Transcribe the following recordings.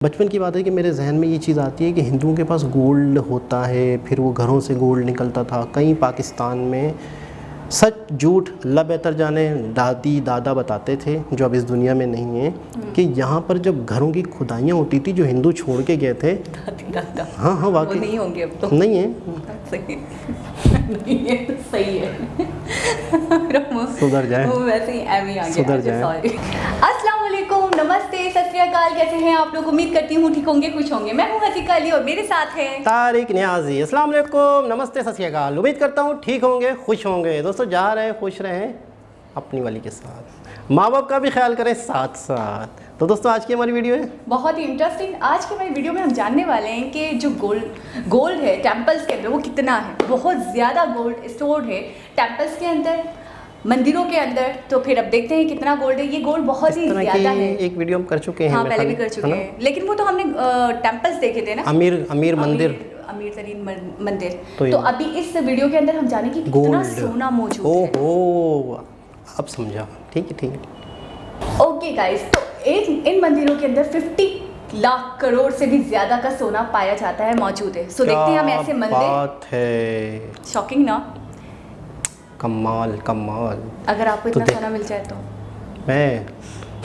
बचपन की बात है कि मेरे जहन में ये चीज़ आती है कि हिंदुओं के पास गोल्ड होता है, फिर वो घरों से गोल्ड निकलता था। कहीं पाकिस्तान में सच झूठ अल्लाह बेहतर जाने, दादी दादा बताते थे जो अब इस दुनिया में नहीं है, कि यहाँ पर जब घरों की खुदाइयाँ होती थी जो हिंदू छोड़ के गए थे, दादी दादा हाँ हाँ वाकई नहीं होंगे अब तो। नहीं है, सही नहीं है तो सही है। सुधर जाए, वो वैसे ही एम ही आ गया। सुधर जाए। सॉरी। अस्सलाम वालेकुम, नमस्ते, सत श्री अकाल। कैसे हैं आप लोग? उम्मीद करती हूँ ठीक होंगे, खुश होंगे। मैं हूँ हसीका अली और मेरे साथ है तारिक नियाजी। अस्सलाम वालेकुम, नमस्ते, सत श्री अकाल। उम्मीद करता हूँ ठीक होंगे, खुश होंगे। दोस्तों जा रहे हैं, खुश रहें अपनी वाली के साथ, माँ बाप का भी ख्याल करें साथ साथ। तो दोस्तों आज की हमारी वीडियो है बहुत ही इंटरेस्टिंग। आज की हमारी वीडियो में हम जानने वाले हैं कि जो गोल्ड है टेम्पल्स के अंदर वो कितना है। बहुत ज़्यादा गोल्ड स्टोर्ड है टेम्पल्स के अंदर, मंदिरों के अंदर। तो फिर अब देखते हैं कितना गोल्ड है। ये गोल्ड बहुत ही ज़्यादा है। एक वीडियो हम कर चुके हैं, हाँ पहले भी कर चुके हैं, लेकिन वो तो हमने टेम्पल्स देखे थे ना, अमीर मंदिर, अमीर तरीन मंदिर। तो अभी इस वीडियो के अंदर हम जाने की कितना सोना मौजूद है। ओहो अब समझा, ठीक है ठीक है। ओके गाइस, तो इन मंदिरों के अंदर 50 लाख करोड़ से भी ज्यादा का सोना पाया जाता है, मौजूद है। सो देखते हैं हम ऐसे मंदिर। बात है, शॉकिंग ना? कमाल कमाल। अगर आपको इतना सोना मिल जाए तो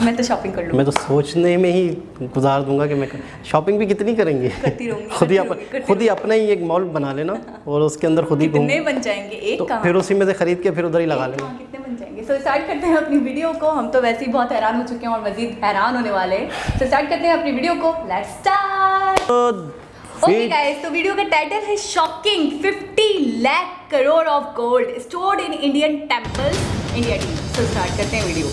मैं तो शॉपिंग कर लूँ। मैं तो सोचने में ही गुजार दूंगा कि मैं शॉपिंग भी कितनी करेंगे। करती रहूंगी, खुद ही अपना ही एक मॉल बना लेना और उसके अंदर खुद ही कितने बन जाएंगे एक तो कहाँ? फिर उसी में से खरीद के फिर उधर ही लगा लेना। कितने बन जाएंगे? सो स्टार्ट करते हैं अपनी वीडियो को। हम तो वैसे ही बहुत हैरान हो चुके हैं और मजीद हैरान होने वाले हैं। तो स्टार्ट करते हैं अपनी वीडियो को। Let's start. ओके गाइस, तो वीडियो का टाइटल है shocking 50 lakh crore of gold stored in Indian temples, India TV. तो स्टार्ट करते हैं वीडियो।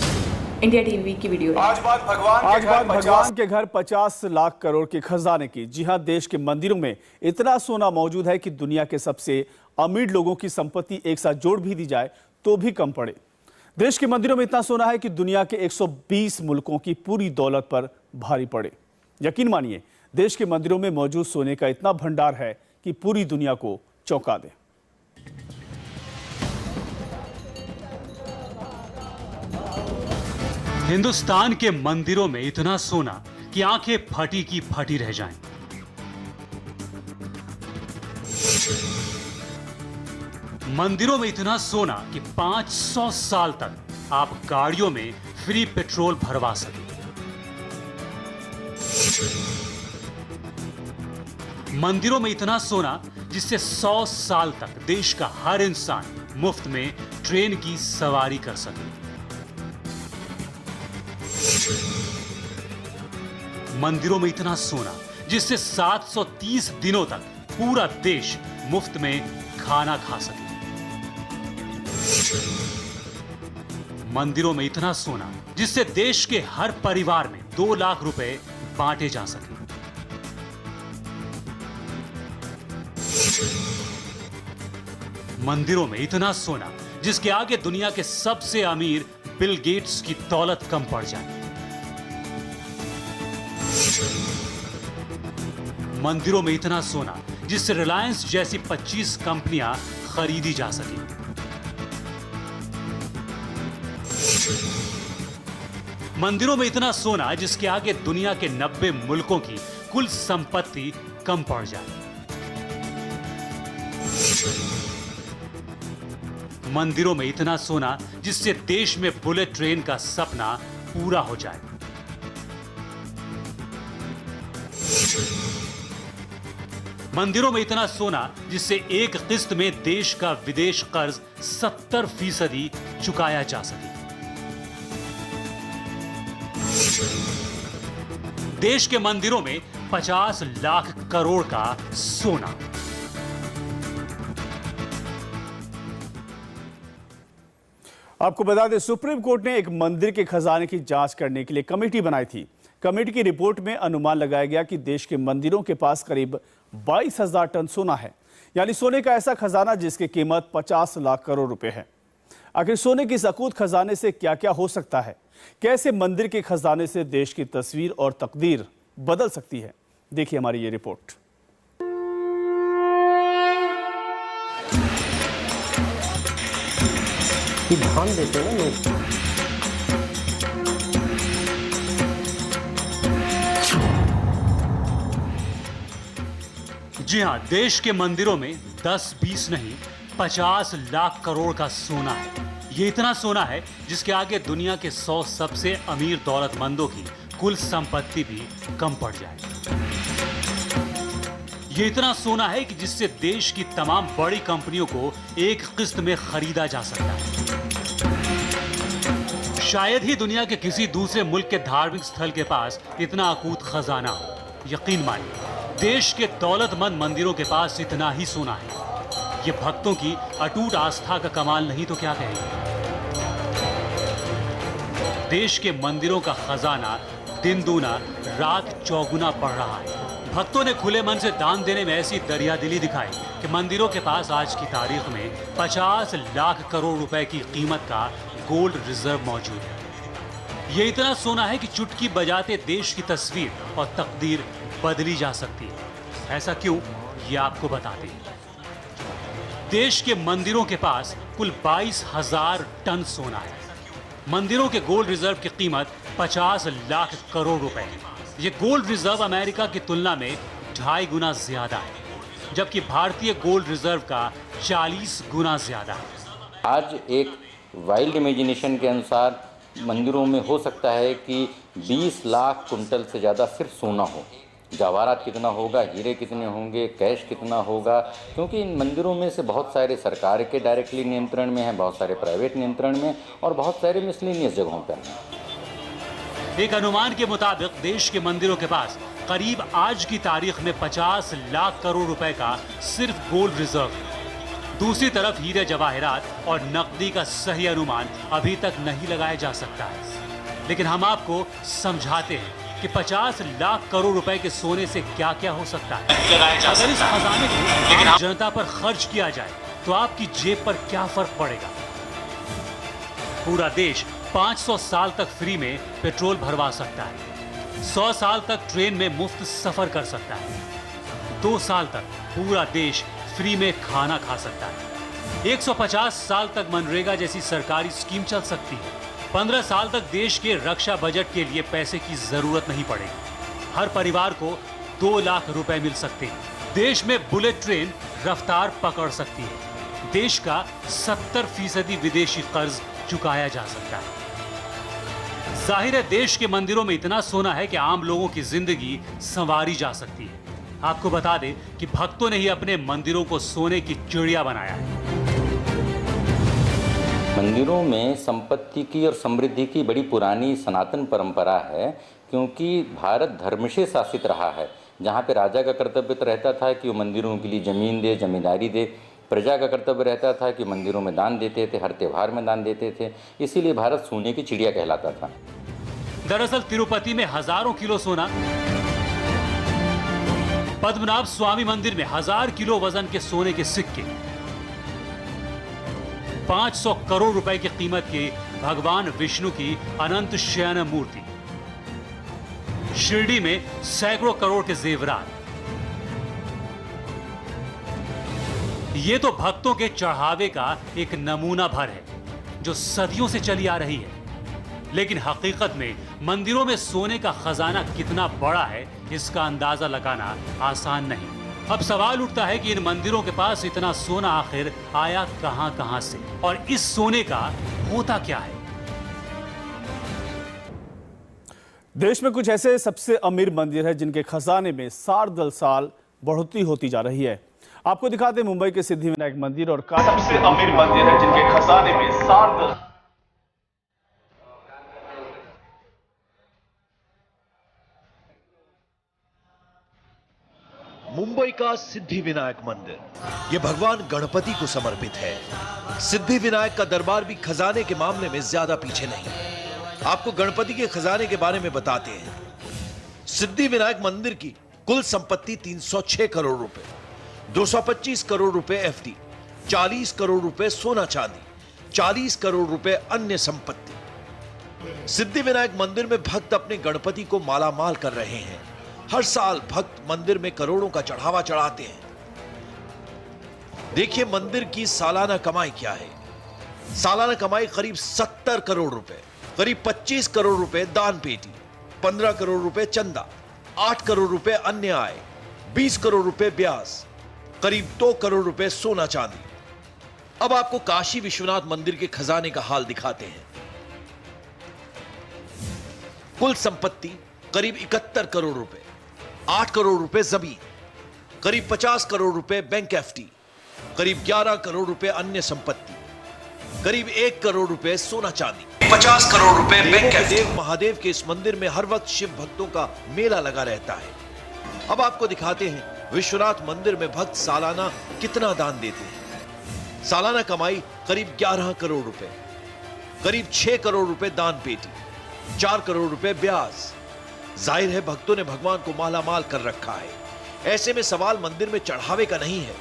इंडिया टीवी की वीडियो है। आज बात भगवान के घर 50 लाख करोड़ के खजाने की। जी हां, देश के मंदिरों में इतना सोना मौजूद है कि दुनिया के सबसे अमीर लोगों की संपत्ति एक साथ जोड़ भी दी जाए तो भी कम पड़े। देश के मंदिरों में इतना सोना है कि दुनिया के 120 मुल्कों की पूरी दौलत पर भारी पड़े। यकीन मानिए, देश के मंदिरों में मौजूद सोने का इतना भंडार है कि पूरी दुनिया को चौंका दे। हिंदुस्तान के मंदिरों में इतना सोना कि आंखें फटी की फटी रह जाएं। मंदिरों में इतना सोना कि 500 साल तक आप गाड़ियों में फ्री पेट्रोल भरवा सकें। मंदिरों में इतना सोना जिससे 100 साल तक देश का हर इंसान मुफ्त में ट्रेन की सवारी कर सके। मंदिरों में इतना सोना जिससे 730 दिनों तक पूरा देश मुफ्त में खाना खा सके। मंदिरों में इतना सोना जिससे देश के हर परिवार में 2 लाख रुपए बांटे जा सके। मंदिरों में इतना सोना जिसके आगे दुनिया के सबसे अमीर बिल गेट्स की दौलत कम पड़ जाए। मंदिरों में इतना सोना जिससे रिलायंस जैसी 25 कंपनियां खरीदी जा सके। मंदिरों में इतना सोना जिसके आगे दुनिया के 90 मुल्कों की कुल संपत्ति कम पड़ जाए। मंदिरों में इतना सोना जिससे देश में बुलेट ट्रेन का सपना पूरा हो जाए। मंदिरों में इतना सोना जिससे एक किस्त में देश का विदेश कर्ज 70% चुकाया जा सके। देश के मंदिरों में 50 लाख करोड़ का सोना। आपको बता दें, सुप्रीम कोर्ट ने एक मंदिर के खजाने की जांच करने के लिए कमेटी बनाई थी। कमेटी की रिपोर्ट में अनुमान लगाया गया कि देश के मंदिरों के पास करीब 22,000 टन सोना है, यानी सोने का ऐसा खजाना जिसकी कीमत 50 लाख करोड़ रुपए है। आखिर सोने की सकूत खजाने से क्या क्या हो सकता है? कैसे मंदिर के खजाने से देश की तस्वीर और तकदीर बदल सकती है? देखिए हमारी ये रिपोर्ट। ध्यान देते हैं ना लोग। जी हां, देश के मंदिरों में 10-20 नहीं 50 लाख करोड़ का सोना है। ये इतना सोना है जिसके आगे दुनिया के 100 सबसे अमीर दौलतमंदों की कुल संपत्ति भी कम पड़ जाए। ये इतना सोना है कि जिससे देश की तमाम बड़ी कंपनियों को एक किस्त में खरीदा जा सकता है। शायद ही दुनिया के किसी दूसरे मुल्क के धार्मिक स्थल के पास इतना अकूत खजाना हो। यकीन मानिए, देश के दौलतमंद मंदिरों के पास इतना ही सोना है। ये भक्तों की अटूट आस्था का कमाल नहीं तो क्या कहेंगे। देश के मंदिरों का खजाना दिन दूना रात चौगुना बढ़ रहा है। भक्तों ने खुले मन से दान देने में ऐसी दरियादिली दिखाई कि मंदिरों के पास आज की तारीख में 50 लाख करोड़ रुपए की कीमत का गोल्ड रिजर्व मौजूद है। ये इतना सोना है कि चुटकी बजाते देश की तस्वीर और तकदीर बदली जा सकती है। ऐसा क्यों, ये आपको बताते हैं। देश के मंदिरों के पास कुल 22,000 टन सोना है। मंदिरों के गोल्ड रिजर्व की कीमत 50 लाख करोड़ रुपए है। ये गोल्ड रिजर्व अमेरिका की तुलना में 2.5 गुना ज्यादा है, जबकि भारतीय गोल्ड रिजर्व का 40 गुना ज्यादा है। आज एक वाइल्ड इमेजिनेशन के अनुसार मंदिरों में हो सकता है कि 20 लाख कुंटल से ज़्यादा सिर्फ सोना हो। जवाहरात कितना होगा, हीरे कितने होंगे, कैश कितना होगा, क्योंकि इन मंदिरों में से बहुत सारे सरकार के डायरेक्टली नियंत्रण में हैं, बहुत सारे प्राइवेट नियंत्रण में और बहुत सारे मिसलेनियस जगहों पर हैं। एक अनुमान के मुताबिक देश के मंदिरों के पास करीब आज की तारीख में 50 लाख करोड़ रुपए का सिर्फ गोल्ड रिजर्व है। दूसरी तरफ हीरे जवाहरात और नकदी का सही अनुमान अभी तक नहीं लगाया जा सकता है, लेकिन हम आपको समझाते हैं कि 50 लाख करोड़ रुपए के सोने से क्या क्या हो सकता है। अगर इस खजाने को आम जनता पर खर्च किया जाए तो आपकी जेब पर क्या फर्क पड़ेगा। पूरा देश 500 साल तक फ्री में पेट्रोल भरवा सकता है, 100 साल तक ट्रेन में मुफ्त सफर कर सकता है, 2 साल तक पूरा देश फ्री में खाना खा सकता है, 150 साल तक मनरेगा जैसी सरकारी स्कीम चल सकती है, 15 साल तक देश के रक्षा बजट के लिए पैसे की जरूरत नहीं पड़ेगी, हर परिवार को 2 लाख रुपए मिल सकते हैं, देश में बुलेट ट्रेन रफ्तार पकड़ सकती है, देश का 70% विदेशी कर्ज चुकाया जा सकता है। जाहिर है देश के मंदिरों में इतना सोना है कि आम लोगों की जिंदगी संवारी जा सकती है। आपको बता दें कि भक्तों ने ही अपने मंदिरों को सोने की चिड़िया बनाया है। मंदिरों में संपत्ति की और समृद्धि की बड़ी पुरानी सनातन परंपरा है, क्योंकि भारत धर्म से शासित रहा है, जहाँ पे राजा का कर्तव्य तो रहता था कि वो मंदिरों के लिए जमीन दे, जमींदारी दे, प्रजा का कर्तव्य रहता था कि मंदिरों में दान देते थे, हर त्योहार में दान देते थे, इसीलिए भारत सोने की चिड़िया कहलाता था। दरअसल तिरुपति में हजारों किलो सोना, पद्मनाभ स्वामी मंदिर में 1000 किलो वजन के सोने के सिक्के, 500 करोड़ रुपए की कीमत के भगवान विष्णु की अनंत शयन मूर्ति, शिरडी में सैकड़ों करोड़ के जेवरात। ये तो भक्तों के चढ़ावे का एक नमूना भर है जो सदियों से चली आ रही है, लेकिन हकीकत में मंदिरों में सोने का खजाना कितना बड़ा है इसका अंदाजा लगाना आसान नहीं। अब सवाल उठता है कि इन मंदिरों के पास इतना सोना आखिर आया कहां से, और इस सोने का होता क्या है। देश में कुछ ऐसे सबसे अमीर मंदिर हैं जिनके खजाने में साल दर साल बढ़ोतरी होती जा रही है। आपको दिखाते हैं मुंबई के सिद्धिविनायक मंदिर और सबसे अमीर मंदिर है जिनके खजाने में साल दर मुंबई का सिद्धिविनायक मंदिर, यह भगवान गणपति को समर्पित है। सिद्धिविनायक का दरबार भी खजाने के मामले में ज्यादा पीछे नहीं। आपको गणपति के खजाने के बारे में बताते हैं। सिद्धिविनायक मंदिर की कुल संपत्ति 306 करोड़ रुपए, 225 करोड़ रुपए एफडी, 40 करोड़ रुपए सोना चांदी, 40 करोड़ रुपए अन्य संपत्ति। सिद्धिविनायक मंदिर में भक्त अपने गणपति को मालामाल कर रहे हैं। हर साल भक्त मंदिर में करोड़ों का चढ़ावा चढ़ाते हैं। देखिए मंदिर की सालाना कमाई क्या है। सालाना कमाई करीब 70 करोड़ रुपए, करीब 25 करोड़ रुपए दान पेटी, 15 करोड़ रुपए चंदा, 8 करोड़ रुपए अन्य आय, 20 करोड़ रुपए ब्याज, करीब 2 करोड़ रुपए सोना चांदी। अब आपको काशी विश्वनाथ मंदिर के खजाने का हाल दिखाते हैं। कुल संपत्ति करीब 71 करोड़ रुपए, 8 करोड़ रुपए जमीन, करीब 50 करोड़ रुपए बैंक एफडी, करीब 11 करोड़ रुपए अन्य संपत्ति, करीब 1 करोड़ रुपए सोना चांदी, 50 करोड़ रुपए बैंक एफडी। देव महादेव के इस मंदिर में हर वक्त शिव भक्तों का मेला लगा रहता है। अब आपको दिखाते हैं विश्वनाथ मंदिर में भक्त सालाना कितना दान देते हैं। सालाना कमाई करीब 11 करोड़ रुपए, करीब 6 करोड़ रुपए दान पेटी, 4 करोड़ रुपए ब्याज। जाहिर है भक्तों ने भगवान को मालामाल कर रखा है। ऐसे में सवाल मंदिर में चढ़ावे का नहीं है,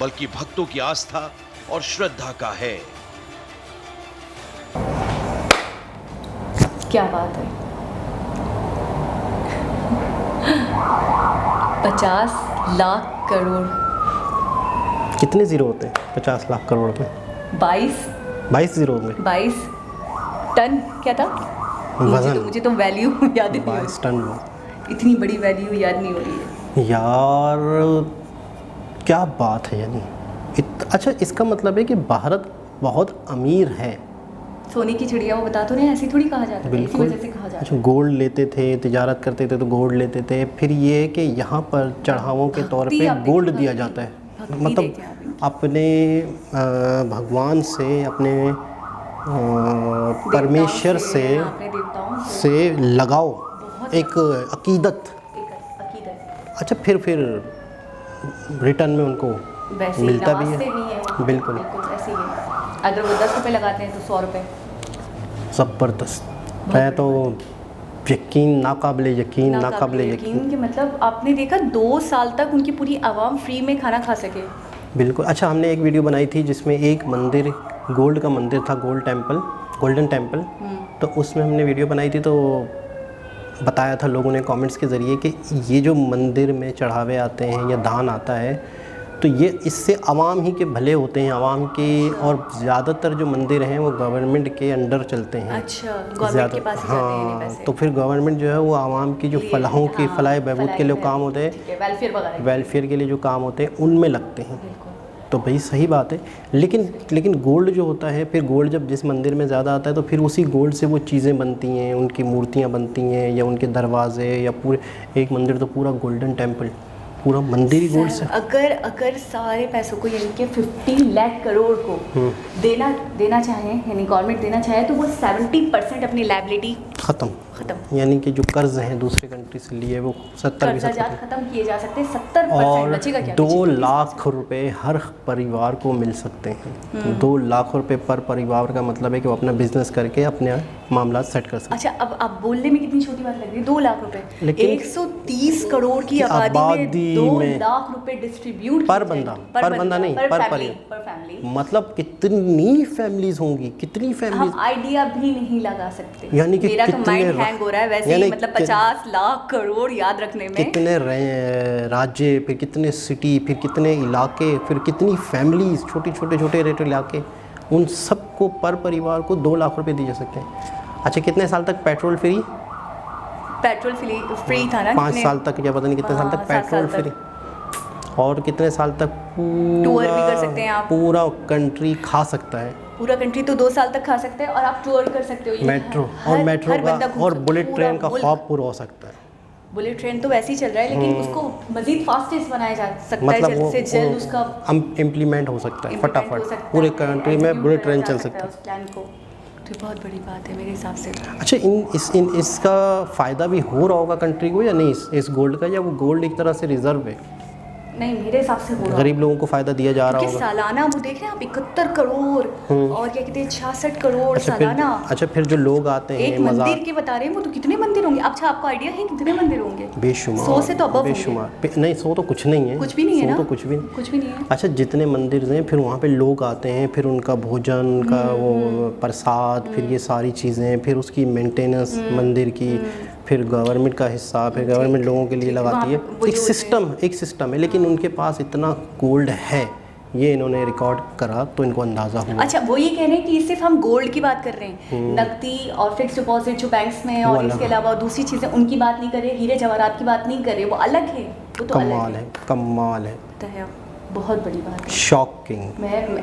बल्कि भक्तों की आस्था और श्रद्धा का है। क्या बात है। 50 लाख करोड़, कितने जीरो होते हैं 50 लाख करोड़ में? 22 जीरो में 22 टन क्या था वजन? मुझे तो वैल्यू याद नहीं हो 22 टन। इतनी बड़ी वैल्यू याद नहीं हो रही है यार, क्या बात है। यानी अच्छा, इसका मतलब है कि भारत बहुत अमीर है। सोने की चिड़िया, वो बता तो नहीं, ऐसी थोड़ी कहा जाता है, इसी बिल्कुल। वजह से कहा जाता अच्छा, गोल्ड लेते थे, तिजारत करते थे तो गोल्ड लेते थे, फिर ये है कि यहाँ पर चढ़ावों के तौर भक्ति, पे आप गोल्ड देखिए, दिया भक्ति, जाता है। भक्ति मतलब देखिए आप इनकी। अपने भगवान से, अपने परमेश्वर देवताओं से अपने देवताओं से लगाओ, एक अकीदत। एक अकीदत। अच्छा, फिर रिटर्न में उनको वैसे ही मिलता भी नवाजते है। वो। बिल्कुल ऐसे ही है। अगर वो 10 रुपए लगाते हैं तो 100 रुपए। ज़बरदस्त। मैं तो यकीन, नाकाबिले यकीन कि मतलब आपने देखा 2 साल तक उनकी पूरी आवाम फ्री में खाना खा सके। बिल्कुल। अच्छा, हमने एक वीडियो बनाई थी जिसमें एक मंदिर, गोल्ड का मंदिर था, गोल्डन टेम्पल। तो उसमें हमने वीडियो बनाई थी, तो बताया था लोगों ने कमेंट्स के ज़रिए कि ये जो मंदिर में चढ़ावे आते हैं या दान आता है, तो ये इससे आवाम ही के भले होते हैं, आवाम के। और ज़्यादातर जो मंदिर हैं वो गवर्नमेंट के अंडर चलते हैं। अच्छा, गवर्नमेंट के पास ही जाते हैं ये पैसे। तो फिर गवर्नमेंट जो है वो आवाम की जो फलाहों की फलाह बहबूद के लिए काम होते हैं, वेलफेयर के लिए जो काम होते हैं, उनमें लगते हैं। तो भाई सही बात है। लेकिन गोल्ड जो होता है, फिर गोल्ड जब जिस मंदिर में ज़्यादा आता है तो फिर उसी गोल्ड से वो चीज़ें बनती हैं, उनकी मूर्तियाँ बनती हैं, या उनके दरवाजे, या पूरे एक मंदिर तो पूरा गोल्डन टेम्पल, पूरा मंदिर ही गोल्ड से। अगर सारे पैसों को, यानी कि 50 लाख करोड़ को देना चाहें, यानी गवर्नमेंट देना चाहे, तो वो 70% अपनी लायबिलिटी ख़त्म, यानी कि जो कर्ज हैं दूसरे कंट्री से लिए वो 70% खत्म किए जा सकते हैं। 70% बचेगा क्या? 2 लाख रुपए हर परिवार को मिल सकते हैं। 2 लाख रुपए पर परिवार का मतलब है कि वो अपना बिजनेस करके अपने मामला सेट कर सकते हैं। अच्छा, अब आप बोलने में कितनी छोटी बात लग रही है, 2 लाख रुपए, लेकिन 130 करोड़ की आबादी में 2 लाख रुपए डिस्ट्रीब्यूट पर बंदा नहीं, पर फैमिली। मतलब कितनी फैमिलीज होंगी, कितनी फैमिलीज, हम आइडिया भी नहीं लगा सकते। यानी कि मेरा तो कितने माइंड हैंग हो रहा है वैसे ही, मतलब 50 लाख करोड़ याद रखने में। कितने राज्य, फिर कितने सिटी, फिर कितने इलाके, फिर कितनी फैमिलीज, छोटे इलाके, उन सबको पर परिवार को 2 लाख रुपए दिए जा सकते हैं। अच्छा, कितने साल तक पेट्रोल फ्री था ना? 5 साल तक, या पता नहीं कितने साल तक पेट्रोल फ्री, और कितने साल तक टूर भी कर सकते हैं आप। पूरा कंट्री खा सकता है। पूरा कंट्री तो 2 साल तक खा सकते हैं, और आप टूर कर सकते हो। मेट्रो का और बुलेट ट्रेन का ख्वाब पूरा हो सकता है। बुलेट ट्रेन तो वैसे ही चल रहा है, लेकिन उसको मजीद फास्टेस्ट बनाया जा सकता है, जल्द से जल्द उसका इम्प्लीमेंट हो सकता है फटाफट, पूरे कंट्री में बुलेट ट्रेन चल सकता है। उस प्लान को तो बहुत बड़ी बात है मेरे हिसाब से। अच्छा, इसका फ़ायदा भी हो रहा होगा कंट्री को या नहीं, इस गोल्ड का, या वो गोल्ड एक तरह से रिजर्व है? नहीं, मेरे हिसाब से हो रहा है। गरीब लोगों को फ़ायदा दिया जा रहा होगा। सालाना वो देख रहे हैं आप, 71 करोड़ और क्या कहते हैं 66 करोड़ सालाना। अच्छा, फिर जो लोग आते हैं एक मंदिर के बता रहे हैं, वो तो कितने मंदिर होंगे? अच्छा, आपको आइडिया है कितने मंदिर होंगे? बेशुमार। 100 से तो अबव बेशुमार। नहीं, 100 तो कुछ नहीं है, कुछ भी नहीं है ना? तो कुछ भी नहीं है। अच्छा, जितने मंदिर हैं फिर वहाँ पे लोग आते हैं, फिर उनका भोजन, उनका वो प्रसाद, फिर ये सारी चीज़ें, फिर उसकी मेंटेनेंस मंदिर की, फिर गवर्नमेंट का हिस्सा, फिर गवर्नमेंट लोगों के लिए लगाती है। एक सिस्टम है, लेकिन उनके पास इतना गोल्ड है, ये इन्होंने रिकॉर्ड करा तो इनको अंदाज़ा हुआ। अच्छा, वो ये कह रहे हैं कि सिर्फ हम गोल्ड की बात कर रहे हैं, नकदी और फिक्स डिपॉजिट जो बैंक्स में, और इसके अलावा दूसरी चीज़ें उनकी बात नहीं कर रहे, हीरे जवाहरात की बात नहीं कर रहे, वो अलग है। वो तो अलग कमाल है, कमाल है, तो है, बहुत बड़ी बात है। शॉकिंग।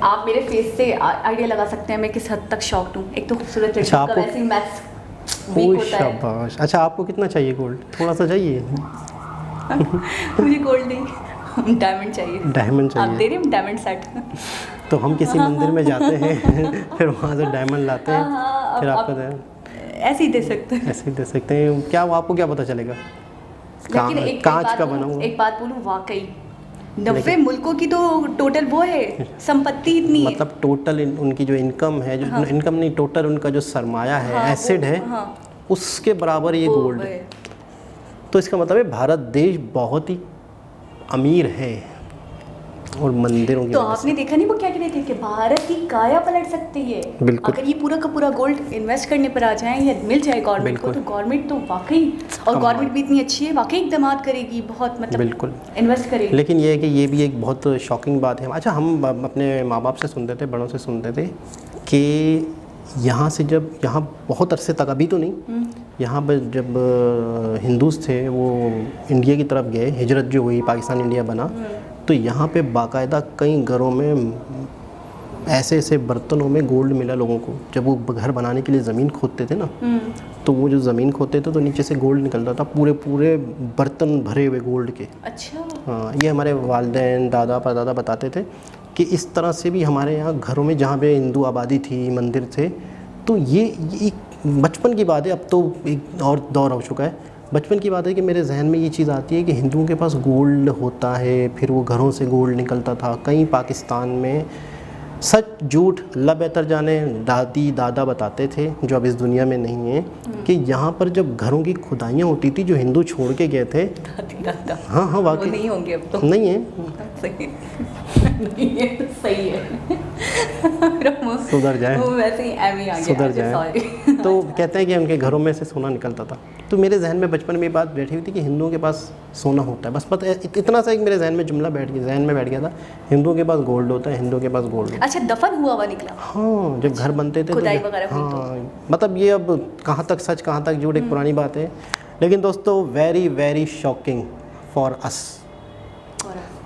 आप मेरे फेस से आइडिया लगा सकते हैं मैं किस हद तक शॉक्ड हूँ। एक तो खूबसूरत लड़की अच्छा, का आपको- वैसे ही मैथ्स ओह वीक होता है। शाबाश। अच्छा, आपको कितना चाहिए गोल्ड? थोड़ा सा चाहिए? मुझे गोल्ड नहीं, डायमंड चाहिए। डायमंड आप चाहिए? दे रहे हैं डायमंड सेट? तो हम किसी मंदिर में जाते हैं फिर वहाँ से डायमंड लाते हैं, हाँ, फिर अब आपको ऐसे ही दे सकते हैं। ऐसे ही दे सकते हैं। क्या वो आपको क्या पता चलेगा? लेकिन एक कांच बात का बोलूं- बना हुआ। एक बात बोलूं, वाकई 90 मुल्कों की तो टोटल वो है संपत्ति इतनी है। मतलब टोटल उनकी जो इनकम है, जो इनकम नहीं, टोटल उनका जो सरमाया है, हाँ, एसिड है, हाँ, उसके बराबर ये वो गोल्ड है। है। तो इसका मतलब है भारत देश बहुत ही अमीर है और मंदिरों की तो वजह से। आपने देखा नहीं वो क्या कह रहे थे कि भारत की काया पलट सकती है बिल्कुल। अगर ये पूरा का पूरा गोल्ड इन्वेस्ट करने पर आ जाए या मिल जाए गवर्नमेंट को, बिल्कुल। तो गवर्नमेंट तो वाकई, और गवर्नमेंट भी इतनी अच्छी है, वाकई इकदामात करेगी, बहुत मतलब बिल्कुल इन्वेस्ट करेगी। लेकिन ये है कि ये भी एक बहुत शॉकिंग बात है। अच्छा, हम अपने माँ बाप से सुनते थे, बड़ों से सुनते थे कि यहाँ से जब यहाँ बहुत अरसे तक, अभी तो नहीं, यहाँ पर जब हिंदूज थे वो इंडिया की तरफ गए, हिजरत जो हुई, पाकिस्तान इंडिया बना, तो यहाँ पे बाकायदा कई घरों में ऐसे ऐसे बर्तनों में गोल्ड मिला लोगों को। जब वो घर बनाने के लिए ज़मीन खोदते थे ना, तो वो जो ज़मीन खोदते थे तो नीचे से गोल्ड निकलता था, पूरे पूरे बर्तन भरे हुए गोल्ड के। अच्छा, हाँ, ये हमारे वालिदैन, दादा परदादा बताते थे कि इस तरह से भी हमारे यहाँ घरों में, जहाँ पे हिंदू आबादी थी, मंदिर थे, तो ये एक बचपन की बात है, अब तो एक और दौर हो चुका है। बचपन की बात है कि मेरे जहन में ये चीज़ आती है कि हिंदुओं के पास गोल्ड होता है, फिर वो घरों से गोल्ड निकलता था। कहीं पाकिस्तान में, सच झूठ अल्लाह बेहतर जाने, दादी दादा बताते थे, जो अब इस दुनिया में नहीं है, कि यहाँ पर जब घरों की खुदाइयाँ होती थी जो हिंदू छोड़ के गए थे। दादी दादा हाँ हाँ, वो वाकई नहीं होंगे अब तो। नहीं है, सही नहीं है तो सही है। सुधर जाए, वो वैसे ही एम ही आ गया, सुधर जाए। सॉरी। तो कहते हैं कि उनके घरों में से सोना निकलता था। तो मेरे जहन में बचपन में ये बात बैठी हुई थी कि हिंदुओं के पास सोना होता है, बस पता है, इतना सा एक मेरे जहन में जुमला जहन में बैठ गया था, हिंदुओं के पास गोल्ड होता है, हिंदुओं के पास गोल्ड होता है। अच्छा, दफन हुआ हुआ निकला? हाँ, जब घर बनते थे खुदाई तो वगैरह हुई तो। हाँ, मतलब ये अब कहाँ तक सच कहाँ तक झूठ एक पुरानी बात है, लेकिन दोस्तों very very shocking for us.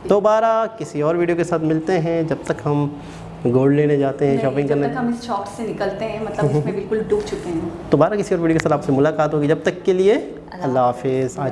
दोबारा किसी और वीडियो के साथ मिलते हैं। जब तक हम गोल्ड लेने जाते हैं, शॉपिंग जब करने, तक हम इस शॉक से निकलते हैं, मतलब इसमें बिल्कुल डूब चुके हैं। दोबारा किसी और वीडियो के साथ आपसे मुलाकात होगी। जब तक के लिए अल्लाह हाफिज़। आज